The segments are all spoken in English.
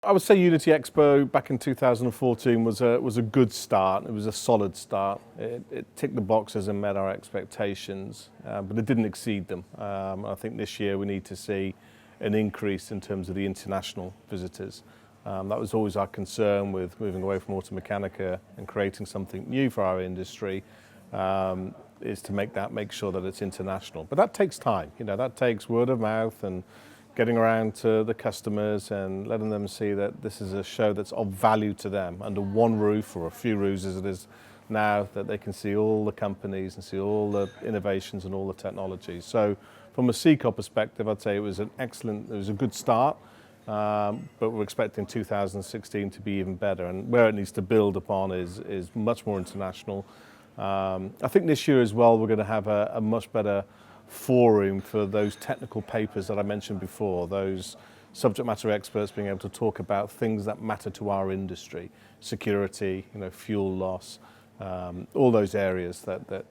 I would say UNITI Expo back in 2014 was a good start. It was a solid start. It ticked the boxes and met our expectations, but it didn't exceed them. I think this year we need to see an increase in terms of the international visitors. That was always our concern with moving away from automechanica and creating something new for our industry, is to make sure that it's international. But that takes time. You know, that takes word of mouth and getting around to the customers and letting them see that this is a show that's of value to them under one roof, or a few roofs as it is now, that they can see all the companies and see all the innovations and all the technologies. So from a CCOP perspective, I'd say it was a good start, but we're expecting 2016 to be even better, and where it needs to build upon is much more international. I think this year as well we're going to have a much better forum for those technical papers that I mentioned before, those subject matter experts being able to talk about things that matter to our industry, security, fuel loss, all those areas that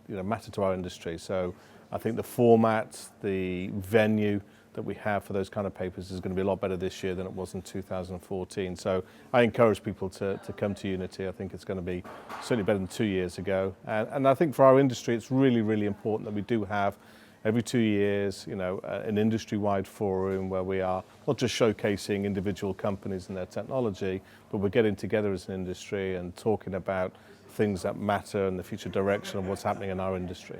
matter to our industry. So I think the format, the venue that we have for those kind of papers is going to be a lot better this year than it was in 2014. So I encourage people to come to UNITI. I think it's going to be certainly better than 2 years ago. And I think for our industry, it's really, really important that we do have every 2 years, an industry-wide forum where we are not just showcasing individual companies and their technology, but we're getting together as an industry and talking about things that matter and the future direction of what's happening in our industry.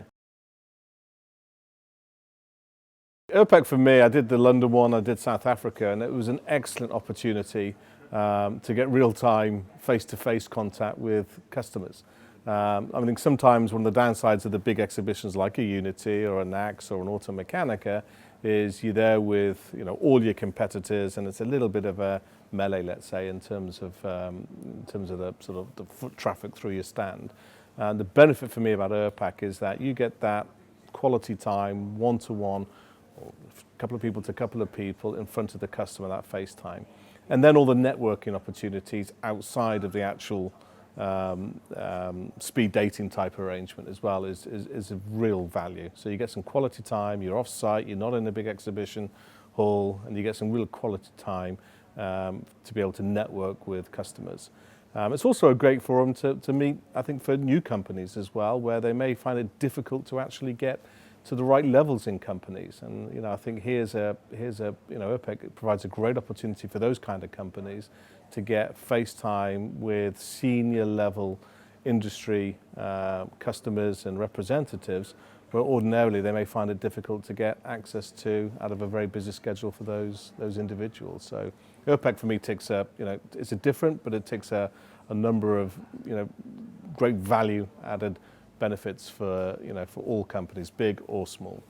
ERPEC for me, I did the London one, I did South Africa, and it was an excellent opportunity to get real-time, face-to-face contact with customers. I think sometimes one of the downsides of the big exhibitions like a UNITI or a NACS or an Automechanica is you're there with all your competitors, and it's a little bit of a melee, let's say, in terms of the sort of the foot traffic through your stand. And the benefit for me about ERPEC is that you get that quality time, one-to-one, or a couple of people to a couple of people in front of the customer, that face time. And then all the networking opportunities outside of the actual speed dating type arrangement as well is of real value. So you get some quality time, you're off site, you're not in a big exhibition hall, and you get some real quality time to be able to network with customers. It's also a great forum to meet, I think, for new companies as well, where they may find it difficult to actually get to the right levels in companies. And I think here's ERPEC provides a great opportunity for those kind of companies to get face time with senior level industry customers and representatives, where ordinarily they may find it difficult to get access to out of a very busy schedule for those individuals. So ERPEC for me takes it's a different, but it takes a number of great value added benefits for all companies, big or small.